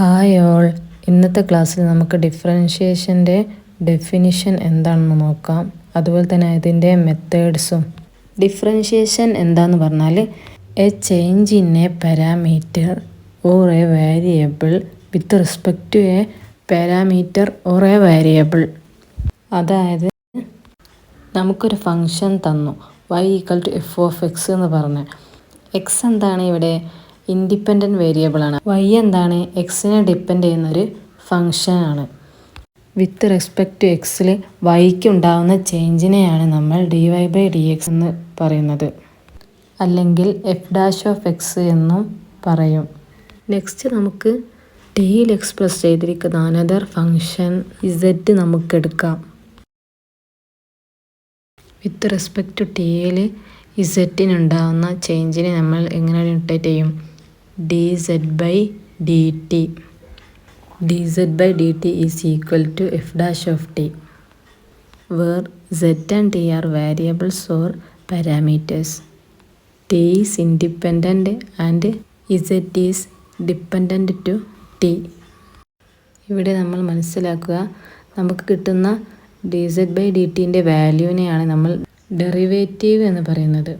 Hi all, ഇന്നത്തെ ക്ലാസ്സിൽ നമുക്ക് ഡിഫറൻഷിയേഷൻ്റെ ഡെഫിനിഷൻ എന്താണെന്ന് നോക്കാം. അതുപോലെ തന്നെ അതിൻ്റെ മെത്തേഡ്സും. ഡിഫറൻഷിയേഷൻ എന്താന്ന് പറഞ്ഞാൽ a change in a parameter or a variable with respect to a parameter or a variable. അതായത് നമുക്കൊരു ഫങ്ഷൻ തന്നു y = f(x) എന്ന് പറഞ്ഞ്. എക്സ് എന്താണ് ഇവിടെ? ഇൻഡിപെൻഡൻറ്റ് വേരിയബിളാണ്. y എന്താണ്? എക്സിനെ ഡിപ്പെൻഡ് ചെയ്യുന്നൊരു ഫങ്ഷനാണ്. വിത്ത് റെസ്പെക്ട് ടു എക്സിൽ വൈക്ക് ഉണ്ടാകുന്ന ചേഞ്ചിനെയാണ് നമ്മൾ dy/dx എന്ന് പറയുന്നത്, അല്ലെങ്കിൽ f'(x) എന്നും പറയും. നെക്സ്റ്റ് നമുക്ക് ടിയിൽ എക്സ്പ്രസ് ചെയ്തിരിക്കുന്ന അനദർ ഫങ്ഷൻ z നമുക്കെടുക്കാം. വിത്ത് റെസ്പെക്ട് ടു ടിയിൽ ഇസെറ്റിനുണ്ടാകുന്ന ചേഞ്ചിനെ നമ്മൾ എങ്ങനെ ഡിനോട്ട് ചെയ്യും? dz/dt. dz/dt is equal to f'(t), where z and t are variables or parameters. t is independent and z is dependent to t. ഇവിടെ നമ്മൾ മനസ്സിലാക്കുക, നമുക്ക് കിട്ടുന്ന dz/dtൻ്റെ വാല്യൂവിനെയാണ് നമ്മൾ ഡെറിവേറ്റീവ് എന്ന് പറയുന്നത്.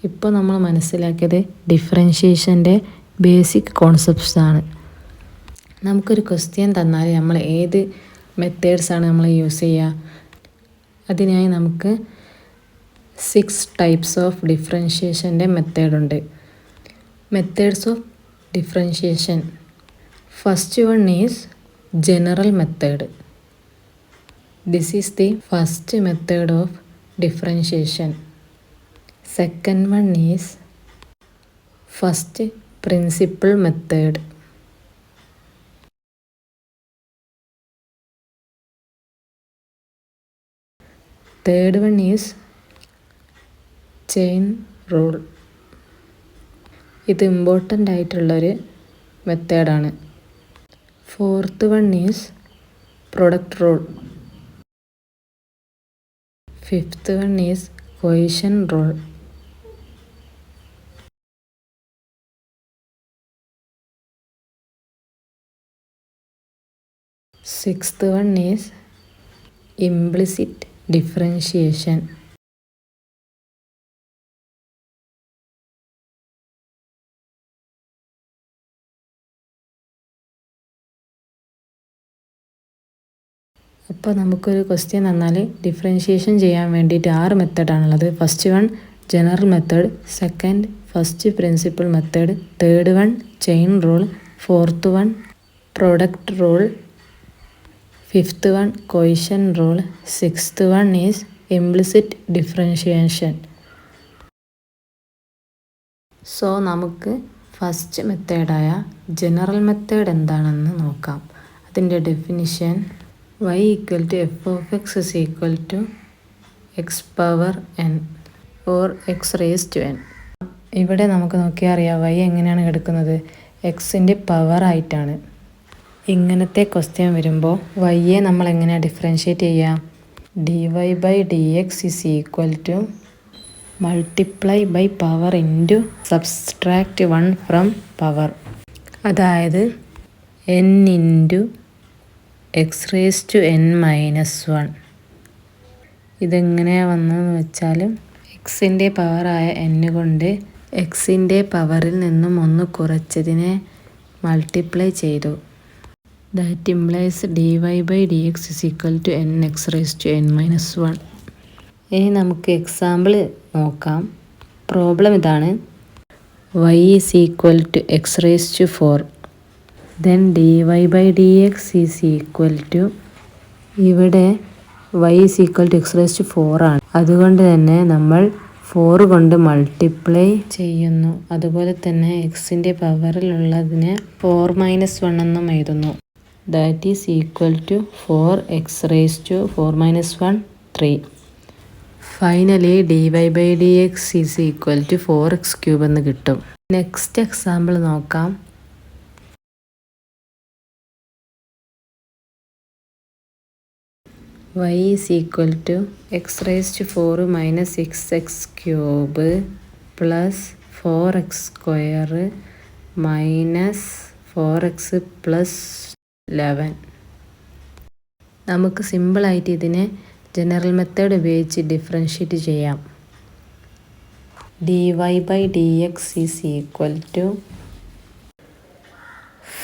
ഇപ്പോൾ നമ്മൾ മനസ്സിലാക്കിയത് ഡിഫറൻഷിയേഷൻ്റെ ബേസിക് കോൺസെപ്റ്റ്സ് ആണ്. നമുക്കൊരു ക്വസ്റ്റ്യൻ തന്നാൽ നമ്മൾ ഏത് മെത്തേഡ്സാണ് നമ്മൾ യൂസ് ചെയ്യുക? അതിനായി നമുക്ക് 6 ടൈപ്സ് ഓഫ് ഡിഫറൻഷിയേഷൻ്റെ മെത്തേഡുണ്ട്. Methods of differentiation. First one is general method. This is the first method of differentiation. Second one is first principle method. Third one is chain rule. ഇത് ഇമ്പോർട്ടൻ്റ് ആയിട്ടുള്ളൊരു മെത്തേഡാണ്. Fourth one is product rule. Fifth one is cohesion rule. Sixth one is implicit differentiation. അപ്പോൾ നമുക്കൊരു question തന്നാൽ differentiation ചെയ്യാൻ വേണ്ടിയിട്ട് 6 മെത്തേഡാണുള്ളത്. First one general method, second first principle method, third one chain rule, fourth one product rule, fifth one quotient rule, sixth one is implicit differentiation. So നമുക്ക് first മെത്തേഡായ general method എന്താണെന്ന് നോക്കാം. അതിൻ്റെ definition y = f(x) is equal to x⁴n or x⁻n. ഇവിടെ നമുക്ക് നോക്കിയാൽ അറിയാം y എങ്ങനെയാണ് കിടക്കുന്നത്? എക്സിൻ്റെ പവർ ആയിട്ടാണ്. ഇങ്ങനത്തെ ക്വസ്റ്റ്യൻ വരുമ്പോൾ yയെ നമ്മൾ എങ്ങനെയാണ് ഡിഫറൻഷ്യേറ്റ് ചെയ്യുക? dy/dx is equal to multiply by power into subtract 1 from power. അതായത് n into x⁻n-1. ഇതെങ്ങനെയാണ് വന്നതെന്ന് വെച്ചാൽ എക്സിൻ്റെ പവറായ n കൊണ്ട് എക്സിൻ്റെ പവറിൽ നിന്നും 1 കുറച്ചതിനെ മൾട്ടിപ്ലൈ ചെയ്തു. That implies dy/dx is equal to nx⁻n-1. ഇനി നമുക്ക് എക്സാമ്പിൾ നോക്കാം. പ്രോബ്ലം ഇതാണ്. y is equal to x⁴. then dy/dx is equal to, ഇവിടെ y is equal to x⁴ ആണ്. അതുകൊണ്ട് തന്നെ നമ്മൾ 4 കൊണ്ട് മൾട്ടിപ്ലൈ ചെയ്യുന്നു. അതുപോലെ തന്നെ എക്സിൻ്റെ പവറിലുള്ളതിനെ 4-1 എന്നും എഴുതുന്നു. That is equal to 4x⁴ 3. Finally dy/dx is equal to 4x³ എന്ന് കിട്ടും. നെക്സ്റ്റ് എക്സാമ്പിൾ നോക്കാം. y is equal to x⁴ - xx³ plus 4x² minus 4x plus 11. നമുക്ക് സിമ്പിളായിട്ട് ഇതിനെ ജനറൽ മെത്തേഡ് ഉപയോഗിച്ച് ഡിഫറൻഷ്യേറ്റ് ചെയ്യാം. dy/dx is equal to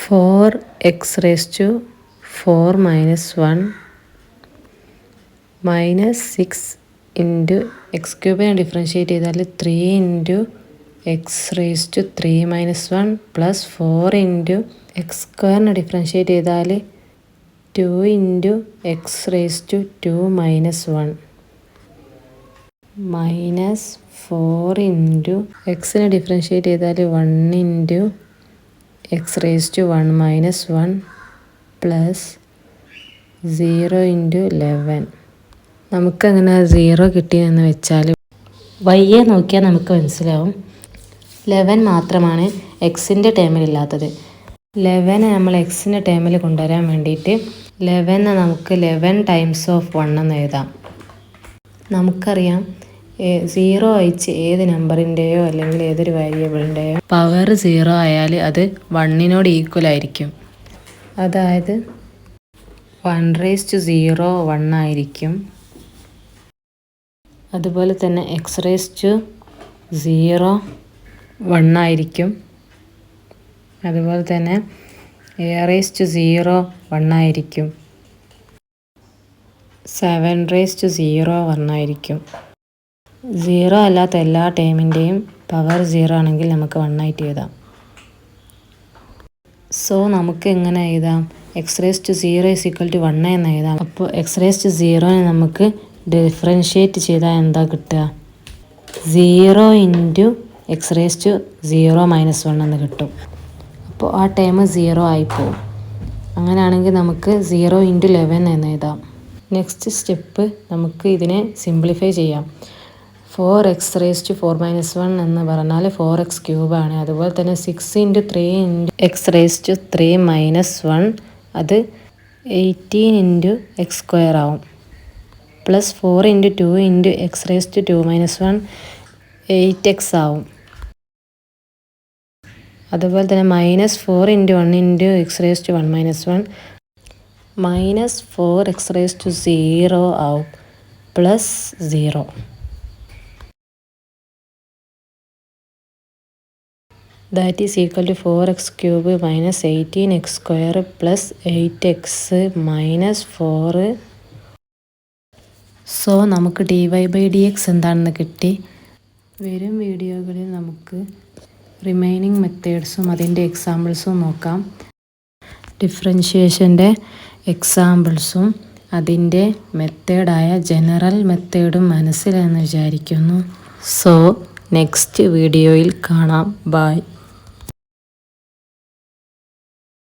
4x⁴ minus 1 minus 6 into x³ differentiate ചെയ്താൽ 3 into x⁴ minus 1 plus 4 into x² differentiate ചെയ്താൽ 2 into x⁴ minus 1 minus 4 into x differentiate ചെയ്താൽ 1 into x⁴ minus 1 plus 0 into 11. നമുക്കങ്ങനെ 0 കിട്ടിയെന്ന് വെച്ചാൽ y നോക്കിയാൽ നമുക്ക് മനസ്സിലാവും 11 മാത്രമാണ് എക്സിൻ്റെ ടേമിലില്ലാത്തത്. 11 നമ്മൾ എക്സിൻ്റെ ടേമിൽ കൊണ്ടുവരാൻ വേണ്ടിയിട്ട് 11 നമുക്ക് 11 ടൈംസ് ഓഫ് 1 എന്ന് എഴുതാം. നമുക്കറിയാം 0 ഒഴിച്ച് ഏത് നമ്പറിൻ്റെയോ അല്ലെങ്കിൽ ഏതൊരു വേരിയബിളിൻ്റെയോ പവർ 0 ആയാൽ അത് 1 ഈക്വൽ ആയിരിക്കും. അതായത് 1⁻0 1 ആയിരിക്കും. അതുപോലെ തന്നെ x⁻0 1 ആയിരിക്കും. അതുപോലെ തന്നെ a⁻0 1 ആയിരിക്കും. 7⁻0 1 ആയിരിക്കും. 0 അല്ലാത്ത എല്ലാ ടേമിൻ്റെയും പവർ 0 ആണെങ്കിൽ നമുക്ക് 1 ആയിട്ട് എഴുതാം. സോ നമുക്ക് എങ്ങനെ എഴുതാം? x⁻0 = 1 എന്ന് എഴുതാം. അപ്പോൾ x⁻0 നമുക്ക് ഡിഫറൻഷ്യേറ്റ് ചെയ്താൽ എന്താ കിട്ടുക? 0 into x⁻0 minus 1 എന്ന് കിട്ടും. അപ്പോൾ ആ ടേം 0 ആയിപ്പോവും. അങ്ങനെയാണെങ്കിൽ നമുക്ക് 0 into 11 എന്ന് എഴുതാം. നെക്സ്റ്റ് സ്റ്റെപ്പ് നമുക്ക് ഇതിനെ സിംപ്ലിഫൈ ചെയ്യാം. 4x⁻4 minus 1 എന്ന് പറഞ്ഞാൽ 4x³ ആണ്. അതുപോലെ തന്നെ 6 into 3 into x⁻3 minus 1 അത് 18 into x² ആവും. Plus 4 into 2 into x⁻2 minus 1 8x ആവും. അതുപോലെ തന്നെ -4 into 1 into x⁻1 minus 1 -4x⁻0 ആവും plus 0. That is equal to 4x³ minus 18x² plus 8x minus 4. So നമുക്ക് dy/dx എന്താണെന്ന് കിട്ടി. വരും വീഡിയോകളിൽ നമുക്ക് റിമൈനിങ് മെത്തേഡ്സും അതിൻ്റെ എക്സാമ്പിൾസും നോക്കാം. ഡിഫറൻഷ്യേഷൻ്റെ എക്സാമ്പിൾസും അതിൻ്റെ മെത്തേഡായ ജനറൽ മെത്തേഡും മനസ്സിലെന്ന് വിചാരിക്കുന്നു. സോ നെക്സ്റ്റ് വീഡിയോയിൽ കാണാം. ബൈ.